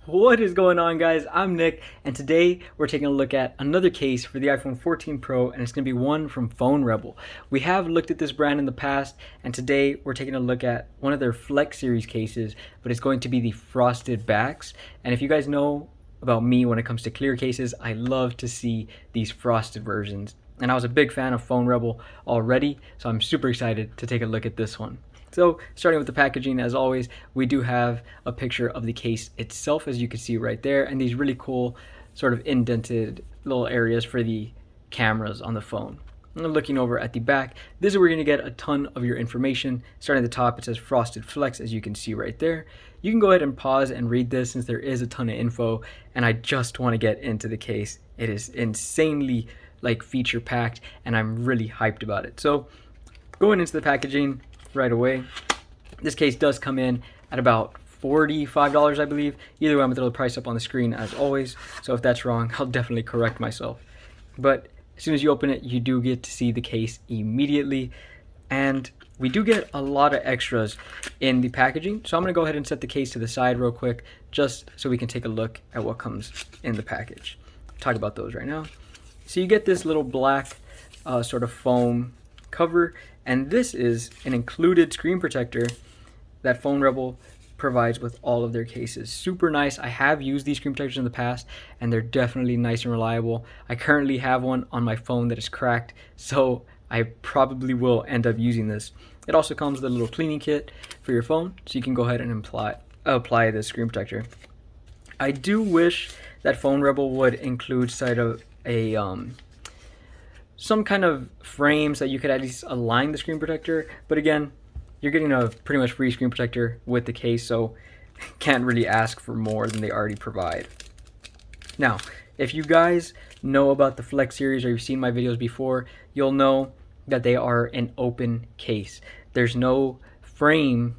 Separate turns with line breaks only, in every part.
What is going on, guys? I'm Nick, and today we're taking a look at another case for the iPhone 14 Pro, and it's going to be one from Phone Rebel. We have looked at this brand in the past, and today we're taking a look at one of their Flex series cases, but it's going to be the frosted backs. And if you guys know about me when it comes to clear cases, I love to see these frosted versions. And I was a big fan of Phone Rebel already, so I'm super excited to take a look at this one. So starting with the packaging, as always, we do have a picture of the case itself, as you can see right there, and these really cool sort of indented little areas for the cameras on the phone. And looking over at the back, this is where you're going to get a ton of your information. Starting at the top, it says Frosted Flex, as you can see right there. You can go ahead and pause and read this since there is a ton of info, and I just want to get into the case. It is insanely feature packed, and I'm really hyped about it. So going into the packaging right away, this case does come in at about $45, I believe. Either way, I'm gonna throw the price up on the screen as always, so if that's wrong, I'll definitely correct myself. But as soon as you open it, you do get to see the case immediately, and we do get a lot of extras in the packaging. So I'm gonna go ahead and set the case to the side real quick, just so we can take a look at what comes in the package. Talk about those right now. So you get this little black sort of foam cover, and this is an included screen protector that Phone Rebel provides with all of their cases. Super nice. I have used these screen protectors in the past, and they're definitely nice and reliable. I currently have one on my phone that is cracked, so I probably will end up using this. It also comes with a little cleaning kit for your phone, so you can go ahead and apply this screen protector. I do wish that Phone Rebel would include side of a some kind of frames that you could at least align the screen protector, but again, you're getting a pretty much free screen protector with the case, so can't really ask for more than they already provide. Now, if you guys know about the Flex series or you've seen my videos before, you'll know that they are an open case. There's no frame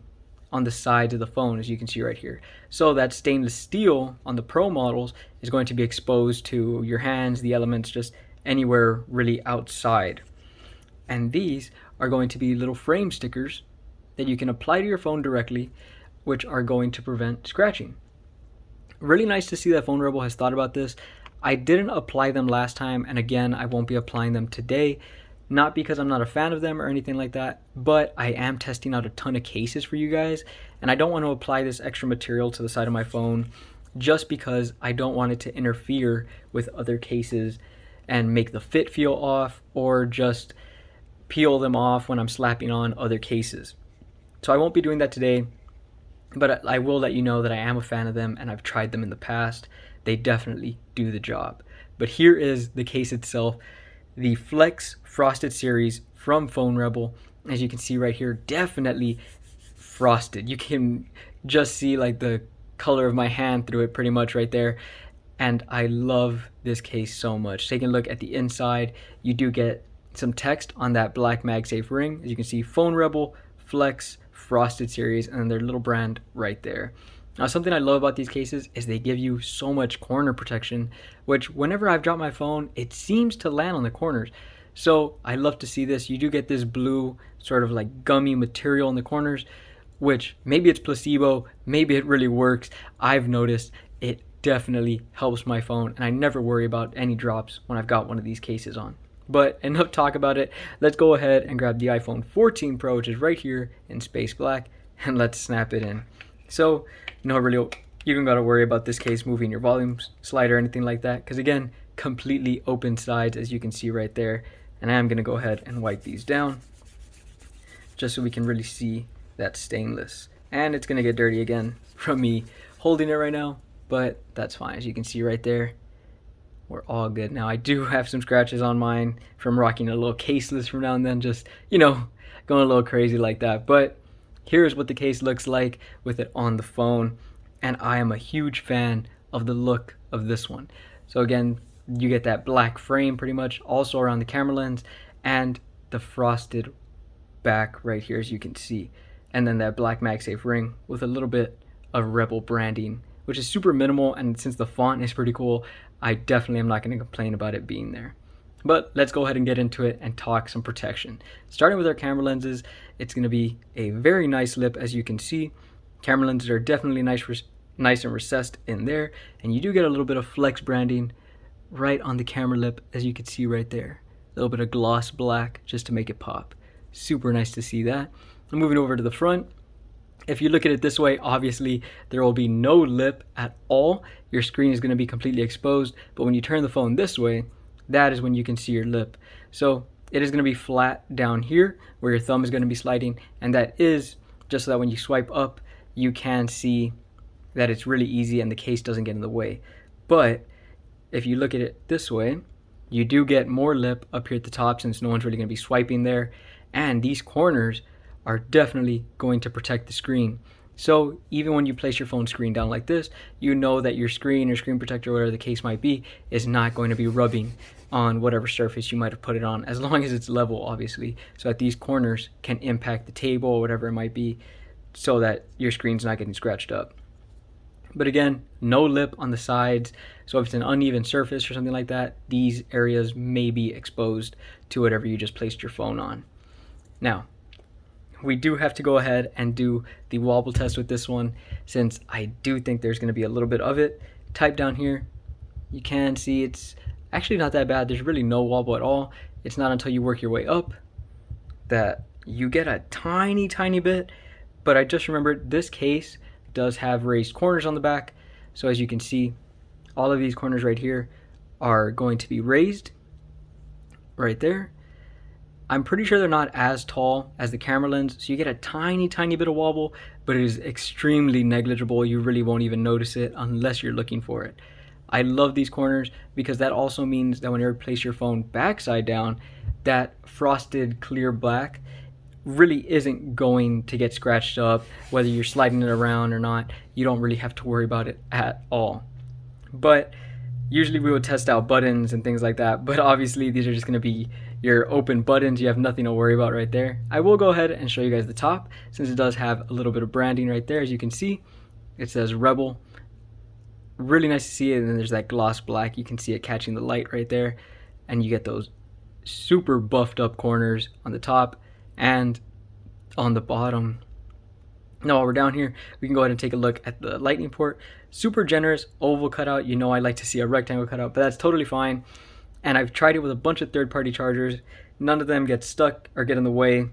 on the sides of the phone, as you can see right here. So that stainless steel on the Pro models is going to be exposed to your hands, the elements, just anywhere really outside. And these are going to be little frame stickers that you can apply to your phone directly, which are going to prevent scratching. Really nice to see that Phone Rebel has thought about this. I didn't apply them last time, and again, I won't be applying them today. Not because I'm not a fan of them or anything like that, but I am testing out a ton of cases for you guys, and I don't want to apply this extra material to the side of my phone just because I don't want it to interfere with other cases and make the fit feel off, or just peel them off when I'm slapping on other cases. So I won't be doing that today, but I will let you know that I am a fan of them and I've tried them in the past. They definitely do the job. But here is the case itself, the Flex Frosted series from Phone Rebel. As you can see right here, definitely frosted. You can just see the color of my hand through it pretty much right there. And I love this case so much. Taking a look at the inside, you do get some text on that black MagSafe ring. As you can see, Phone Rebel Flex Frosted series, and their little brand right there. Now, something I love about these cases is they give you so much corner protection, which whenever I've dropped my phone, it seems to land on the corners. So I love to see this. You do get this blue sort of gummy material in the corners, which maybe it's placebo, maybe it really works. I've noticed it definitely helps my phone, and I never worry about any drops when I've got one of these cases on. But enough talk about it. Let's go ahead and grab the iPhone 14 Pro, which is right here in space black, and let's snap it in. So you don't gotta worry about this case moving your volume slider or anything like that, because again, completely open sides, as you can see right there. And I am gonna go ahead and wipe these down just so we can really see that stainless. And it's gonna get dirty again from me holding it right now, but that's fine. As you can see right there, we're all good. Now, I do have some scratches on mine from rocking a little caseless from now and then, just, going a little crazy like that. But here's what the case looks like with it on the phone, and I am a huge fan of the look of this one. So again, you get that black frame pretty much also around the camera lens, and the frosted back right here, as you can see. And then that black MagSafe ring with a little bit of Rebel branding, which is super minimal, and since the font is pretty cool, I definitely am not going to complain about it being there. But let's go ahead and get into it and talk some protection. Starting with our camera lenses, it's going to be a very nice lip, as you can see. Camera lenses are definitely nice for nice and recessed in there, and you do get a little bit of flex branding right on the camera lip, as you can see right there. A little bit of gloss black just to make it pop. Super nice to see that. And moving over to the front, if you look at it this way, obviously there will be no lip at all. Your screen is going to be completely exposed, but when you turn the phone this way, that is when you can see your lip. So it is going to be flat down here where your thumb is going to be sliding, and that is just so that when you swipe up, you can see that it's really easy and the case doesn't get in the way. But if you look at it this way, you do get more lip up here at the top since no one's really going to be swiping there, and these corners are definitely going to protect the screen. So even when you place your phone screen down like this, you know that your screen or screen protector, whatever the case might be, is not going to be rubbing on whatever surface you might have put it on, as long as it's level, obviously, so that these corners can impact the table or whatever it might be, so that your screen's not getting scratched up. But again, no lip on the sides, so if it's an uneven surface or something like that, these areas may be exposed to whatever you just placed your phone on. Now, we do have to go ahead and do the wobble test with this one, since I do think there's going to be a little bit of it. Type down here, you can see it's actually not that bad. There's really no wobble at all. It's not until you work your way up that you get a tiny bit, but I just remembered this case does have raised corners on the back. So as you can see, all of these corners right here are going to be raised right there. I'm pretty sure they're not as tall as the camera lens, so you get a tiny bit of wobble, but it is extremely negligible. You really won't even notice it unless you're looking for it. I love these corners because that also means that whenever you place your phone backside down, that frosted clear black really isn't going to get scratched up. Whether you're sliding it around or not, you don't really have to worry about it at all. But usually we would test out buttons and things like that, but obviously these are just going to be your open buttons. You have nothing to worry about right there. I will go ahead and show you guys the top, since it does have a little bit of branding right there. As you can see, it says Rebel. Really nice to see it. And then there's that gloss black. You can see it catching the light right there, and you get those super buffed up corners on the top and on the bottom. Now while we're down here, we can go ahead and take a look at the lightning port. Super generous oval cutout. You know I like to see a rectangle cutout, but that's totally fine. And I've tried it with a bunch of third-party chargers. None of them get stuck or get in the way.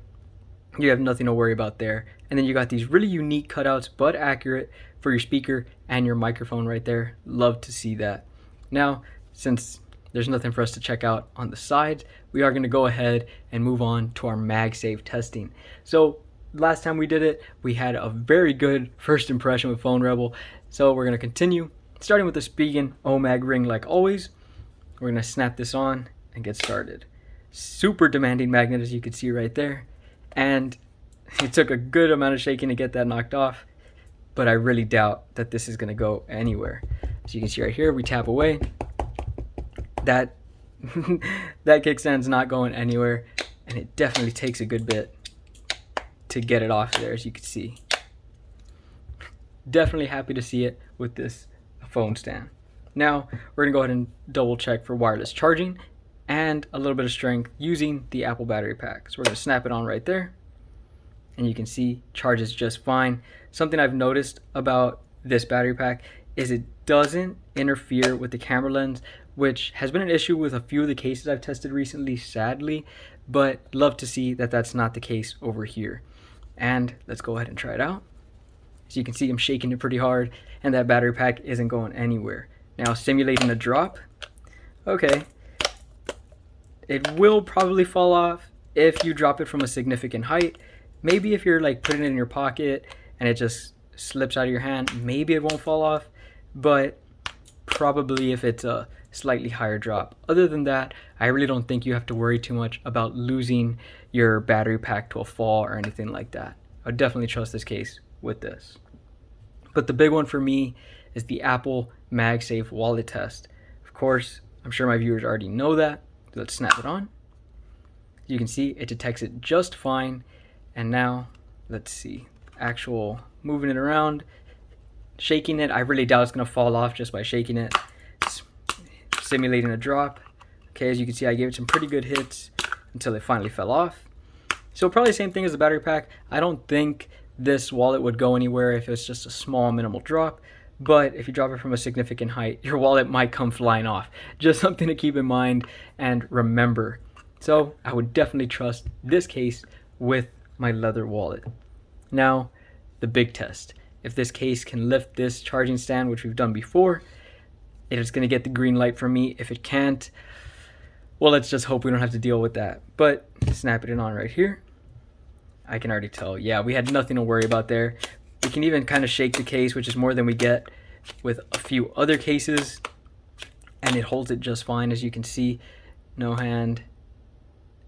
You have nothing to worry about there. And then you got these really unique cutouts, but accurate, for your speaker and your microphone right there. Love to see that. Now, since there's nothing for us to check out on the sides, we are going to go ahead and move on to our Magsafe testing. So last time we did it, we had a very good first impression with Phone Rebel. So we're going to continue, starting with the Spigen OMAG ring like always. We're going to snap this on and get started. Super demanding magnet, as you can see right there. And it took a good amount of shaking to get that knocked off, but I really doubt that this is going to go anywhere. As you can see right here, we tap away. That kickstand's not going anywhere, and it definitely takes a good bit to get it off there, as you can see. Definitely happy to see it with this phone stand. Now we're going to go ahead and double check for wireless charging and a little bit of strength using the Apple battery pack. So we're going to snap it on right there, and you can see charges just fine. Something I've noticed about this battery pack is it doesn't interfere with the camera lens, which has been an issue with a few of the cases I've tested recently, sadly, but love to see that that's not the case over here. And let's go ahead and try it out. So you can see I'm shaking it pretty hard, and that battery pack isn't going anywhere. Now simulating a drop, okay, it will probably fall off if you drop it from a significant height. Maybe if you're like putting it in your pocket and it just slips out of your hand, maybe it won't fall off, but probably if it's a slightly higher drop. Other than that, I really don't think you have to worry too much about losing your battery pack to a fall or anything like that. I would definitely trust this case with this. But the big one for me is the Apple Magsafe wallet test. Of course, I'm sure my viewers already know that. So let's snap it on. You can see it detects it just fine. And now, let's see, actual moving it around, shaking it. I really doubt it's gonna fall off just by shaking it. Simulating a drop. Okay, as you can see, I gave it some pretty good hits until it finally fell off. So probably the same thing as the battery pack. I don't think this wallet would go anywhere if it's just a small minimal drop, but if you drop it from a significant height, your wallet might come flying off. Just something to keep in mind and remember. So I would definitely trust this case with my leather wallet. Now, the big test. If this case can lift this charging stand, which we've done before, it is going to get the green light from me. If it can't, well, let's just hope we don't have to deal with that. But snapping it on right here, I can already tell, yeah, we had nothing to worry about there. We can even kind of shake the case, which is more than we get with a few other cases, and it holds it just fine, as you can see. No hand,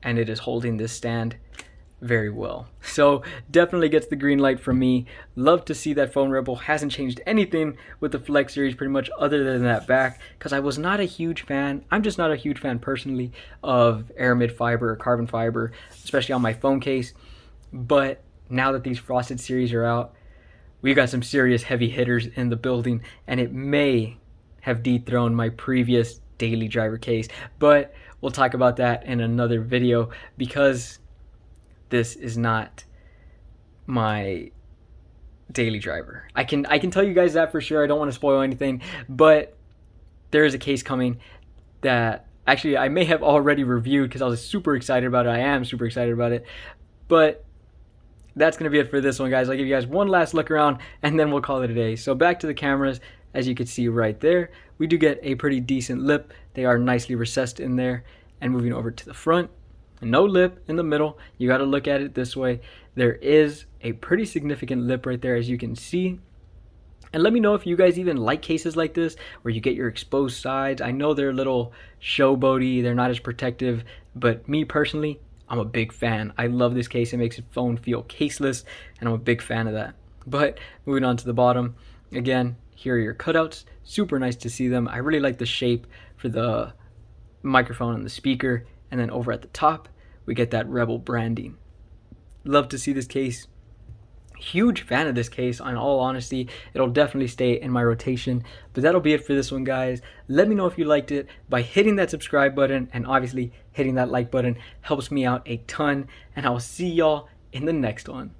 and it is holding this stand very well. So definitely gets the green light from me. Love to see that Phone Rebel hasn't changed anything with the Flex series pretty much other than that back, because I was not a huge fan. I'm just not a huge fan personally of aramid fiber or carbon fiber, especially on my phone case. But now that these frosted series are out, we got some serious heavy hitters in the building, and it may have dethroned my previous daily driver case. But we'll talk about that in another video, because this is not my daily driver. I can tell you guys that for sure. I don't want to spoil anything, but there is a case coming that actually I may have already reviewed because I was super excited about it. I am super excited about it. But that's going to be it for this one, guys. I'll give you guys one last look around and then we'll call it a day. So back to the cameras. As you can see right there, we do get a pretty decent lip. They are nicely recessed in there. And moving over to the front, no lip in the middle. You got to look at it this way. There is a pretty significant lip right there, as you can see. And let me know if you guys even like cases like this where you get your exposed sides. I know they're a little showboaty, they're not as protective, but me personally, I'm a big fan. I love this case. It makes the phone feel caseless, and I'm a big fan of that. But moving on to the bottom, again, here are your cutouts. Super nice to see them. I really like the shape for the microphone and the speaker. And then over at the top, we get that Rebel branding. Love to see this case. Huge fan of this case, in all honesty. It'll definitely stay in my rotation. But that'll be it for this one, guys. Let me know if you liked it by hitting that subscribe button, and obviously hitting that like button helps me out a ton. And I'll see y'all in the next one.